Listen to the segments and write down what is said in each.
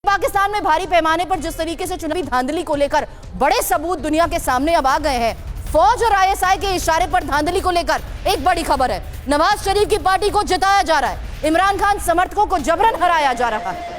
पाकिस्तान में भारी पैमाने पर जिस तरीके से चुनावी धांधली को लेकर बड़े सबूत दुनिया के सामने अब आ गए हैं। फौज और आईएसआई के इशारे पर धांधली को लेकर एक बड़ी खबर है। नवाज शरीफ की पार्टी को जिताया जा रहा है, इमरान खान समर्थकों को जबरन हराया जा रहा है।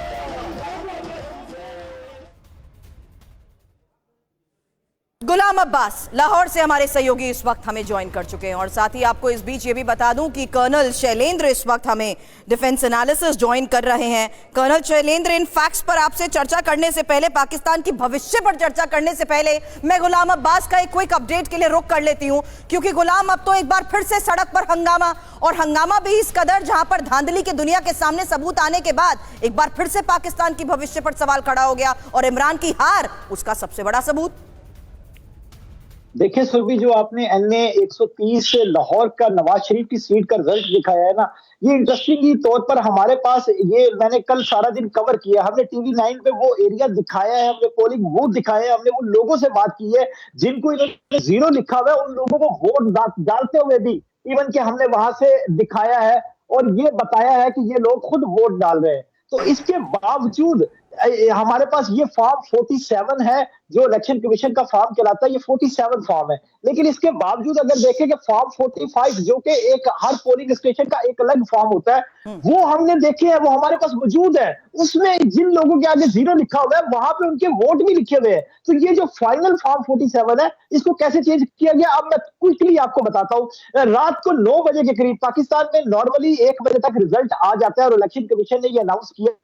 गुलाम अब्बास लाहौर से हमारे सहयोगी इस वक्त हमें ज्वाइन कर चुके हैं और साथ ही आपको इस बीच ये भी बता दूं कि कर्नल शैलेंद्र इस वक्त हमें डिफेंस एनालिसिस ज्वाइन कर रहे हैं। कर्नल शैलेंद्र, इन फैक्ट्स पर आपसे चर्चा करने से पहले, पाकिस्तान की भविष्य पर चर्चा करने से पहले मैं गुलाम अब्बास का एक क्विक अपडेट के लिए रुक कर लेती हूं, क्योंकि गुलाम अब तो एक बार फिर से सड़क पर हंगामा, और हंगामा भी इस कदर जहां पर धांधली के दुनिया के सामने सबूत आने के बाद एक बार फिर से पाकिस्तान की भविष्य पर सवाल खड़ा हो गया और इमरान की हार उसका सबसे बड़ा सबूत। देखिए सुरभि, जो आपने NA 130 से लाहौर का नवाज शरीफ की सीट का रिजल्ट दिखाया है ना, ये इंटरेस्टिंग तौर पर हमारे पास, ये मैंने कल सारा दिन कवर किया, हमने TV9 पे वो एरिया दिखाया है, हमने पोलिंग बूथ दिखाए हैं, हमने उन लोगों से बात की है जिनको इन्होंने 0 लिखा हुआ है, उन लोगों को वोट डालते हुए भी इवन कि हमने वहां से दिखाया है और ये बताया है कि ये लोग खुद वोट डाल रहे हैं। तो इसके बावजूद हमारे पास ये फॉर्म 47 है जो इलेक्शन कमीशन का फॉर्म कहलाता है, ये 47 फॉर्म है। लेकिन इसके बावजूद अगर देखें कि फॉर्म 45 जो कि एक हर पोलिंग स्टेशन का एक अलग फॉर्म होता है, वो हमने देखे हैं, वो हमारे पास मौजूद है। उसमें जिन लोगों के आगे 0 लिखा हुआ है वहां पे उनके वोट भी लिखे हुए हैं। तो ये जो फाइनल फॉर्म 47 है, इसको कैसे चेंज किया गया, अब मैं क्विकली आपको बताता हूँ। रात को 9 बजे के करीब पाकिस्तान में नॉर्मली 1 बजे तक रिजल्ट आ जाता है और इलेक्शन कमीशन ने ये अनाउंस किया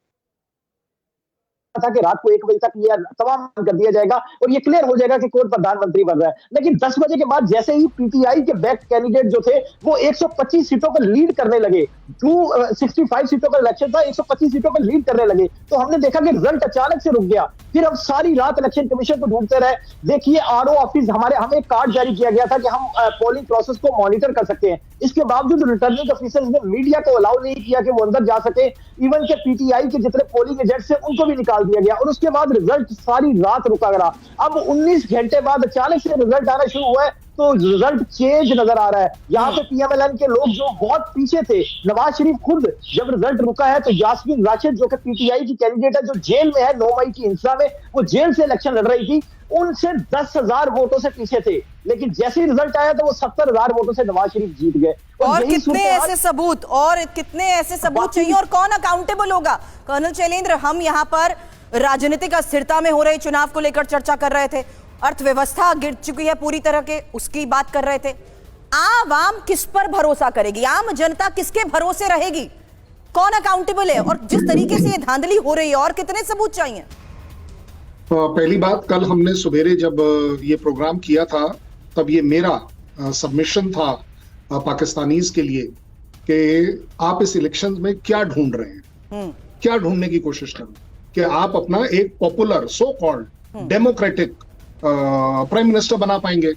था कि रात को 1 बजे तक ये तमाम कर दिया जाएगा और ये क्लियर हो जाएगा कि कौन प्रधानमंत्री बन रहा है। लेकिन 10 बजे के बाद जैसे ही PTI के बैक कैंडिडेट जो थे वो 125 सीटों पर लीड करने लगे, 265 सीटों का इलेक्शन था, 125 सीटों पर लीड करने लगे, तो हमने देखा कि रिजल्ट अचानक से रुक गया। फिर हम सारी रात इलेक्शन कमीशन को ढूंढते रहे। देखिए RO ऑफिस हमें एक कार्ड जारी किया गया था कि हम पोलिंग प्रोसेस को मॉनिटर कर सकते हैं। इसके बावजूद रिटर्निंग ऑफिसर्स ने मीडिया को अलाउ नहीं किया कि वो अंदर जा सके। इवन के PTI के जितने पोलिंग एजेंट्स हैं उनको भी निकाल दिया गया और उसके बाद रिजल्ट सारी रात रुका रहा। अब 19 घंटे बाद अचानक से रिजल्ट आना शुरू हुआ है, तो रिजल्ट चेंज नजर आ रहा है। यहाँ पे PMLN के लोग जो बहुत पीछे थे, नवाज शरीफ खुद जब रिजल्ट रुका है तो यास्मीन राशिद जो कि PTI की कैंडिडेट है, जो जेल में है 9 मई की हिंसा में, वो जेल से इलेक्शन लड़ रही थी, उनसे 10,000 वोटों से पीछे थे। लेकिन जैसे ही रिजल्ट आया तो वो 70,000 वोटों से नवाज शरीफ जीत गए। और कितने ऐसे सबूत, और कितने ऐसे सबूत चाहिए और कौन अकाउंटेबल होगा? कर्नल शैलेंद्र, हम यहाँ पर राजनीतिक अस्थिरता में हो रहे चुनाव को लेकर चर्चा कर रहे थे, अर्थव्यवस्था गिर चुकी है पूरी तरह के, उसकी बात कर रहे थे। आवाम किस पर भरोसा करेगी? आम जनता किसके भरोसे रहेगी? कौन अकाउंटेबल है? और जिस तरीके से ये धांधली हो रही है, और कितने सबूत चाहिए? पहली बात, कल हमने सवेरे जब ये प्रोग्राम किया था तब ये मेरा सबमिशन था पाकिस्तानीज के लिए कि आप इस इलेक्शन में क्या ढूंढ रहे हैं, क्या ढूंढने की कोशिश कर रहे हैं कि आप अपना एक popular so called democratic prime minister बना पाएंगे।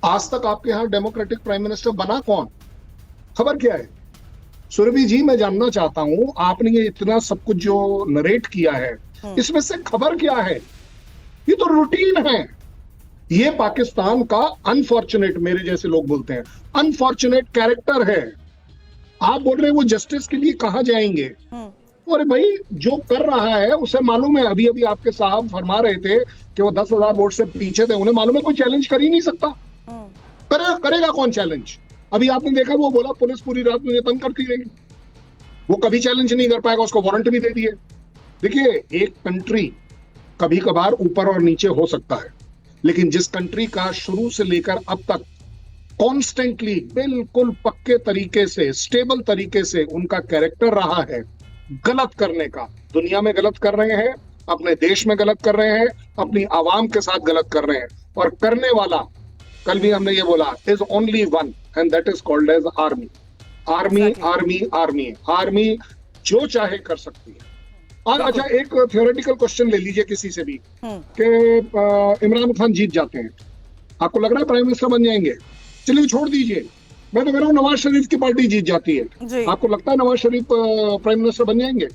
आज तक आपके यहाँ डेमोक्रेटिक प्राइम मिनिस्टर बना कौन? खबर क्या है? सुरभि जी, मैं जानना चाहता हूं, आपने ये इतना सब कुछ जो नरेट किया है, इसमें से खबर क्या है? ये तो रूटीन है। ये पाकिस्तान का अनफॉर्चुनेट, मेरे जैसे लोग बोलते हैं, अनफॉर्चुनेट कैरेक्टर है। आप बोल रहे हैं वो जस्टिस के लिए कहां जाएंगे? अरे भाई, जो कर रहा है उसे मालूम है। अभी अभी आपके साहब फरमा रहे थे कि वो 10,000 वोट से पीछे थे, उन्हें मालूम है कोई चैलेंज कर ही नहीं सकता। करेगा कौन चैलेंज? अभी आपने देखा, वो बोला पुलिस पूरी रात मुझे तंग करती रही, वो कभी चैलेंज नहीं कर पाएगा, उसको वारंट भी दे दिए। देखिए, एक कंट्री कभी कभार ऊपर और नीचे हो सकता है, लेकिन जिस कंट्री का शुरू से लेकर अब तक कॉन्स्टेंटली बिल्कुल पक्के तरीके से, स्टेबल तरीके से उनका कैरेक्टर रहा है गलत करने का, दुनिया में गलत कर रहे हैं, अपने देश में गलत कर रहे हैं, अपनी आवाम के साथ गलत कर रहे हैं, और करने वाला, कल भी हमने ये बोला, is only one and that is called as army. Army army army army जो चाहे कर सकती है। और अच्छा, एक थियोरेटिकल क्वेश्चन ले लीजिए किसी से भी कि इमरान खान जीत जाते हैं, आपको लग रहा है प्राइम मिनिस्टर बन जाएंगे? चलिए छोड़ दीजिए, मैं तो कह रहा हूँ नवाज शरीफ की पार्टी जीत जाती है, आपको लगता है नवाज शरीफ प्राइम मिनिस्टर बन जाएंगे?